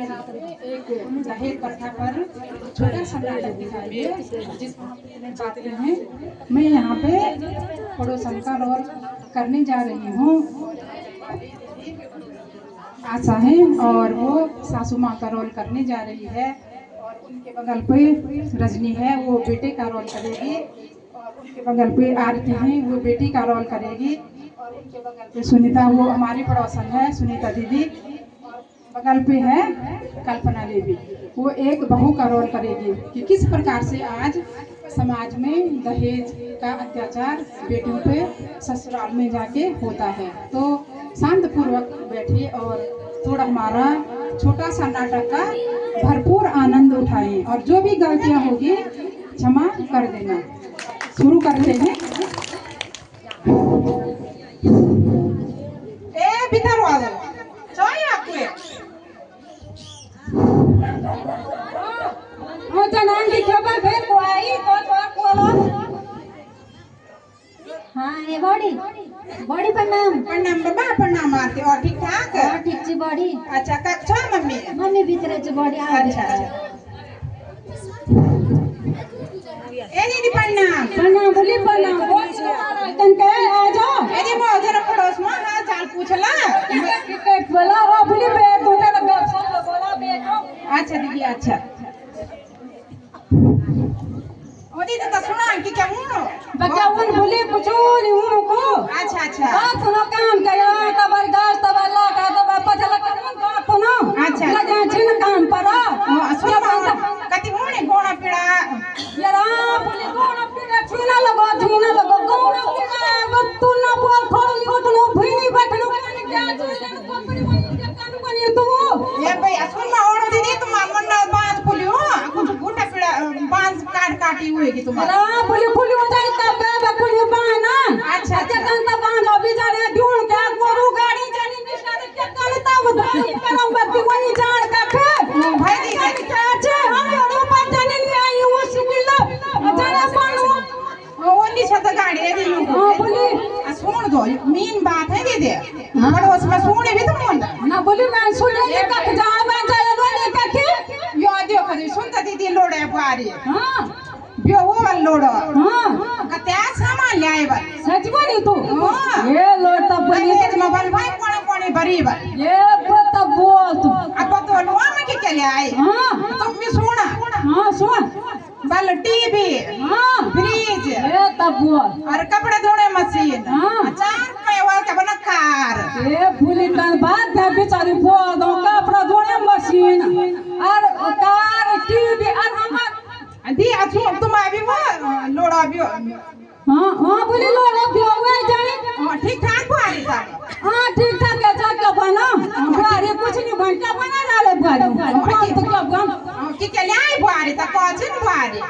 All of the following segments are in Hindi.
एक दहेज प्रथा पर छोटा सा नाटक दिखाइए जिसको हम चाहते हैं। मैं यहाँ पे पड़ोसन का रोल करने जा रही हूँ, आशा है, और वो सासू माँ का रोल करने जा रही है, और उनके बगल पे रजनी है, वो बेटे का रोल करेगी, और उनके बगल पे आरती है, वो बेटी का रोल करेगी, और उनके बगल पे सुनीता, वो हमारी पड़ोसन है, सुनीता दीदी, और बगल पे है कल्पना देवी, वो एक बहू का रोल करेगी कि किस प्रकार से आज समाज में दहेज का अत्याचार बेटियों पे ससुराल में जाके होता है। तो शांतपूर्वक बैठिए और थोड़ा हमारा छोटा सा नाटक का भरपूर आनंद उठाएं, और जो भी गलतियां होगी क्षमा कर देना। शुरू करते हैं। भीतर की खबर फिर को आई तो बोलो। हाँ ये बड़ी बड़ी प्रणाम। प्रणाम बाबा, प्रणाम आरती। और ठीक ठाक? और ठीक छी बड़ी। अच्छा का छ मम्मी? मम्मी भीतर छ बड़ी। अच्छा ए दीदी प्रणाम। प्रणाम बोली प्रणाम। तन के आ जाओ। ए दी मो जरा पड़ोस में हाल चाल पूछला। के बोला ओ बोली बे तो ते सब बोला बे। अच्छा दीदी अच्छा। ओ दीदी तो सुना कि क्या हूं बच्चा उन बोली पूछो नहीं हूं को। अच्छा अच्छा बात सुनो काम करो जबरदस्त तबला का तो पछला कौन बात सुनो। अच्छा लगा छिन काम पर सुनो कति होने गोणा पीड़ा यारा बोली गोणा पीड़ा छीना लगो गोणा पीड़ा तू ना बोल खोल उठनो भीनी बैठनो क्या कंपनी में कान बनी तू ये भाई सुन मा और दीदी तुम मन ना बांध खुलियो कुछ घुटा पीड़ा बांध काटी हुई कि तुम्हारा बोली खुली हो जाए तब खुली बाना। अच्छा कंता बांध अभी जा रे ढूंढ के गोरू गाड़ी जानी निशान के कंता उधारी करम बत्ती वही जान का खे भाई दीदी अच्छे हम लोग पर जाने नहीं आई वो सिविल जरा बानो वो निशा तो गाड़ी है दीदी हां बोली सुन दो मेन बात है दीदी पर उसमें सुने भी तो मन ना बोली मैं सुन ले का जान में जाए बोले का के यो देखो सुनता दीदी लोड़े पारी हां बियो वो लोड़ो हां कते सामान ले आए बा सच बोली तू ये लोट तब बोली ये मोबाइल भाई कोने बरीब ये बता बोल तू अब तो लो में के ले आए हां तुम भी सुना हां सुन बल टीवी हां फ्रिज ये तब बोल और कपड़े धोने मशीन हां 4 रुपए वाला का बना कार ये भूली तन बात है बेचारी बोल दो कपड़ा धोने मशीन और कार टीवी और हमार दी अच्छो तुम अभी वो लोड़ा भी हां हां बोली लोड़ा भी हुआ जाने ठीक ठाक बुआरी था हां ठीक ठाक है जा बना बुआरी कुछ नहीं घंटा बना डाले बुआरी तो क्या बन कि के ले आई बुआरी त कछन बुआरी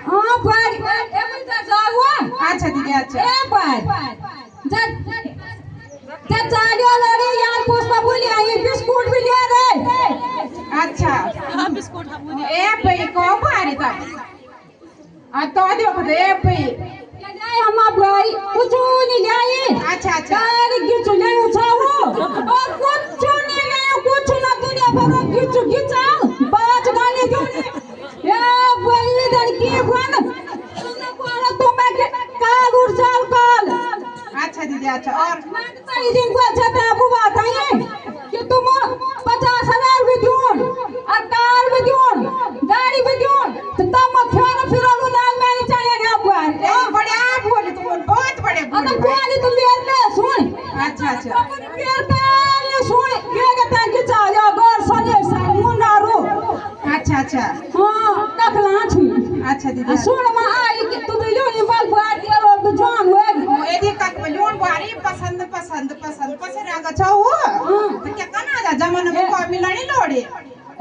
हां बुआरी ए बता जाओ। अच्छा दीदी अच्छा ए बात जा चालियो लड़ी यार पुष्पा बोली आई बिस्कुट भी ले रे। अच्छा हां बिस्कुट हम ए पे को बुआरी था आ तो देखो दे पे जाए हम बुआरी कुछ नहीं लाई। अच्छा अच्छा गाड़ी गिचु ले उठाओ और कुछ नहीं ले कुछ ना दुनिया भर गिचु गिचा पांच गाने दूनी ये बुआरी इधर की बन तुमने बोला तुम के काल उड़ जाल काल। अच्छा दीदी अच्छा और मैं तो इस दिन को अच्छा था आपको बात आई है कि तुम 50,000 भी दूं और कार भी दूं गाड़ी भी दूं तो तुम फिर अनुदान में नहीं चाहिए ना बुआरी बड़े आप बोले तुम बहुत बड़े अब बुआरी तुम मेरे पे सुन। अच्छा अच्छा मेरे पे सुन ये कहता है कि चाया गौर सने मुंडारो। अच्छा अच्छा हां तकला छी। अच्छा दीदी सुन मां आई कि तू बिलोनी बाल बुआरी और तो जान हुए एदी कक बलोन बुआरी पसंद आगा छौ तो क्या कना जा जमाना में को मिलनी लोड़े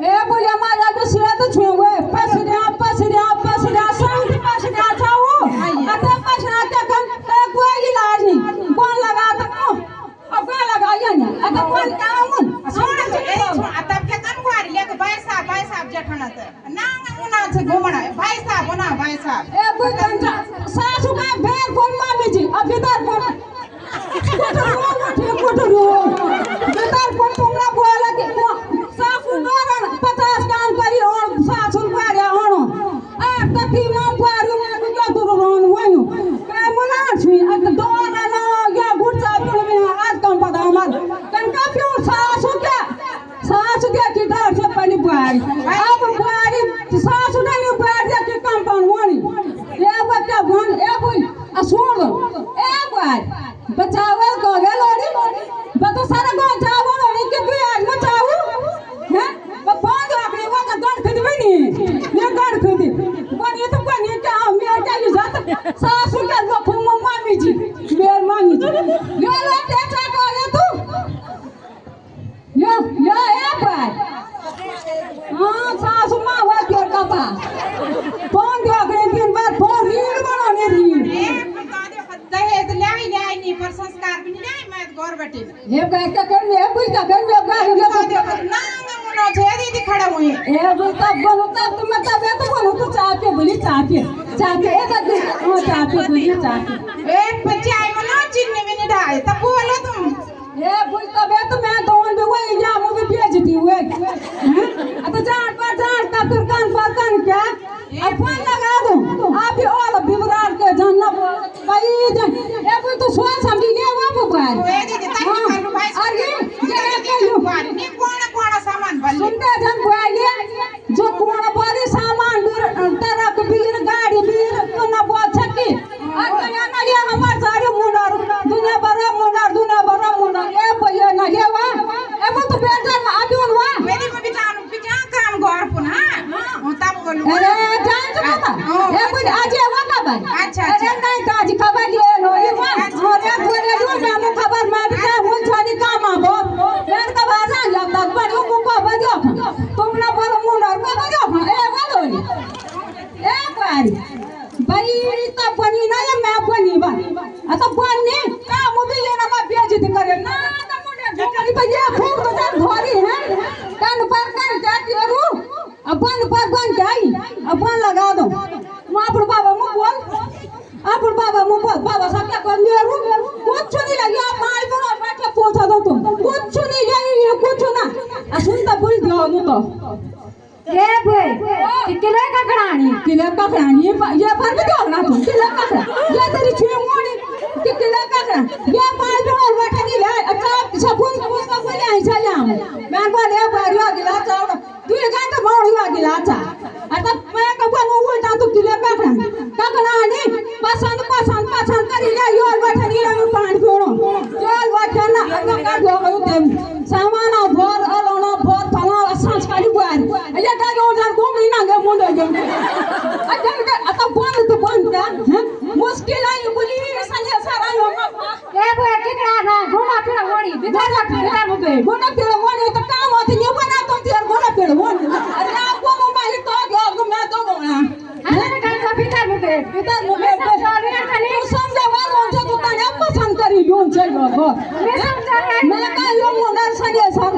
ए बोले मारा तो सिरा तो छुए पसरिया संग पसरिया छाओ अते पसरा के कोई इलाज नहीं कौन लगा तो अब कौन लगाया नहीं अते कौन काऊन सुन तब के कन बुआरी लेके भाई साहब जेठना त नांग मुना से घुमना भाई साहब ए कोई कंजा सासू का भेर फोन मामी जी अब इधर फोन कोटरो बेटा फोन तुमरा बोला कि सासू नरन देखी डर से पहले बुआरी अब बुआरी सासु नहीं बुआरी देखी कंपाउंड वाली ये बच्चा भन ए बोल आ सुन ए बुआरी बचावल को गे लोड़ी बतो सारा को जावो लोड़ी के बुआरी बचाऊ हैं वो बंद आखरी वो का गन खद बनी ये गन खद बनी तो बनी क्या मैं क्या ये जात सासु के वो फुम मामी जी मेर मामी जी ये लो तेजा को ले तू या ए भाई हां सासु मां वो के का फोन दे अगले दिन बाद फोन रील बनाने रील दहेज ले नहीं पर संस्कार भी नहीं मैं घर बैठे ये का कर ले बुल का कर ले ना ना छे दीदी खड़ा हुए ए बुल तब बोलो तब तुम तब ये तो बोलो तू चाह के बोली चाह के ए तक हां चाह के बोली चाह के ए चाय में ना चीनी भी नहीं डाल तब बोलो तुम ए बुल तब ये तो मैं तो उन भी या मुझे भेजती हुए हैं तो जान का तुरकान पर कान क्या अब फोन लगा दो आप भी और बिबरार के जानना भाई जान ए कोई तो सोच समझी ले वो पर ए दीदी तक कर लो भाई अरे ये के लो नहीं कौन सामान बल सुनते जन भाई जो कौन बड़ी सामान तरक बीर गाड़ी बीर कोना बहुत छक्की और ना ये हमार सारे मुंडर दुनिया भर मुंडर ए भैया ना ये वा ए वो तो बेजार में आदि वा मेरी में बिचान काम घर पुन हां तब बोलू अरे जान चला ए कोई आज वा का भाई अच्छा अरे नहीं का आज खबर लिए लो ये वा अरे बोले जो मैं खबर मार के मुझ छोड़ी काम आबो मैं का बाजा लगता पर को बजो तुम ना बोलो मुंडर को बजो ए बोलो ए पारी भाई तो बनी ना ये मैं बनी बा आता बनी काम भी ये ना मैं बेइज्जती करे ना ना मुंडे बेचारी भैया खूब तो जान धोरी है कान पर कान जाती रू अब बन के आई अब बन लगा दो मां पर बाबा मुंह बोल आप बाबा मुंह बोल बाबा सब क्या कर मेरू कुछ नहीं लगी आप माई पर बैठ पूछा दो तुम कुछ नहीं लगी कुछ ना आ सुनता बोल दियो नु तो ए भाई किले का कड़ानी ये पर भी दो ना तुम किले का ये तेरी छुई मोड़ी कि किले का ये माई पर बैठ नहीं ले अच्छा सबून उसका बोले आई चले हम मैं बोले बारियो गिला चाव तू ये घंटा मोड़ियो गिला चा आता मैं कब नु उल्टा तू किले का कड़ानी पसंद करी ले यो बैठ नहीं ले पानी छोड़ो चल बैठ ना अंग का दो तुम सामान भर अलोना भर फला सांस खाली बुआर ये का जो जान घूमनी ना गे मुंडे गे अच्छा आता बंद का मुश्किल आई बोली संजय सारा यो ए वो कितना ना घुमा फिर मोड़ी बिचार फिर मुझे घुमा फिर मोड़ी तो काम होती नहीं बना तो तेरे घुमा फिर मोड़ी अरे आपको मोबाइल तो गयो मैं तो गया अरे का भीतर मुझे तो समझा वाला मुझे तो तने पसंद करी लोन चलो मैं समझा मैं का यो मुंडा संजय सर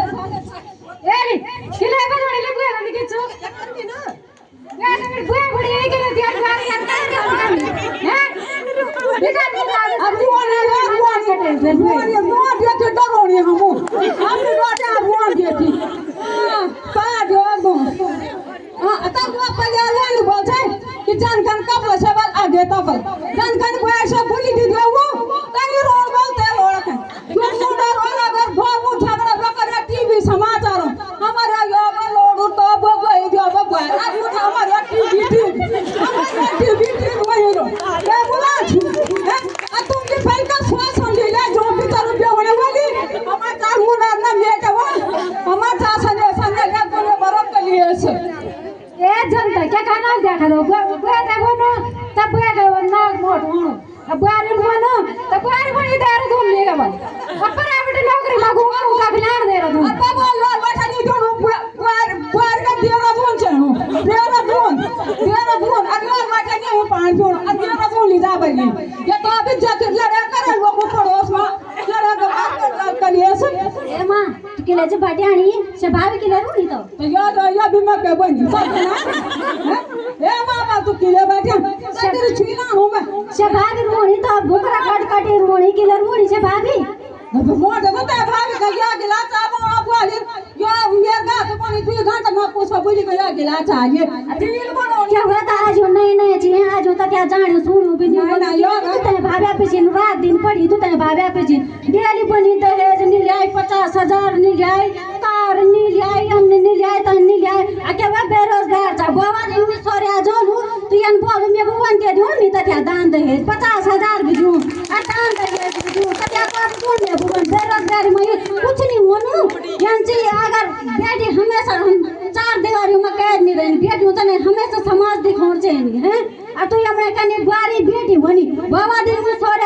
ए किले का जोड़ी ले बुआ के चो ना मैं बुआ बुड़ी के लिए दिया गाड़ी हैं अब बुआ के टेंशन बुआ के डरोनी हम अपनी बात बुआ के हां पा दो दो हां आता बुआ पहले ले बोल छै कि जानकन का बसेबल आगे तब जानकन को ऐसा बोली दी दो वो तनी रोड बोलते रोड के सुंदर वाला घर घर मु झगड़ा बकर टीवी समाचार हमारे यो लोड तो गई दियो बबुआ आज मु हमारे टीवी वही रो ये बोला आ तुम के फैल का श्वास समझ ले जो भीतर रुपया होने वाली हमार का मुना ना मेट वो हमार का संजय का कोने बरफ के लिए से ए जनता क्या खाना देखा दो बुआ देखो ना तब बुआ का नाक मोट हो अब बुआ ने बोलो तब बुआ ने बोली दारू धूम लेगा बस अब पर आप नौकरी मांगो का खिलाड़ दे रहा हूं अब बोल लो बैठा नहीं जो बुआ का देरा धूम चलो देरा धूम अगला बैठा नहीं हूं पांच जोड़ देरा धूम ले जा भाई ये तो अभी जाके लड़ा कर वो को पड़ोस में लड़ा कर कलिए से ए मां किलेचे भाटी आणि शबाब किले रुनी तो या भी मैं के बन ए मामा तू किले भाटी तेरी छुईना हूं मैं शबाब रुनी तो बुकरा काट काटे रुनी किले रुनी शबाबी मोटे तो भाभी का या गिलास अब आप वाली यो ये गा तो पानी 2 घंटा म पुष्प बोली गयो गिला चाहिए रील बनाउने क्या हुआ था आज नहीं नहीं जी आज होता क्या जाने सुनु भी नहीं तै भाभा पिछिन रात दिन पड़ी तू तै भाभा पिछिन डेली बनी दहेज नि ल्याई 50,000 नि ल्याई कार नि ल्याई अन्य नि ल्याई त नि ल्याई आ के बा बेरोजगार छ बाबा दिन में सोर्या जोनु तू यन बोल में बुवन के दियो नि त क्या दान दहेज 50,000 भी दियो आ दान दहेज भी दियो त क्या कर तू में बुवन बेरोजगारी में कुछ नहीं होनु यन चाहिँ अगर बेटी हमेशा हम 4 दीवारी में कैद नहीं रहनी बेटी होता नहीं हमेशा समाज दिखाउन चाहिए हैं आ तू हमरा कने बुआरी बेटी भनी बाबा दिन में सोरे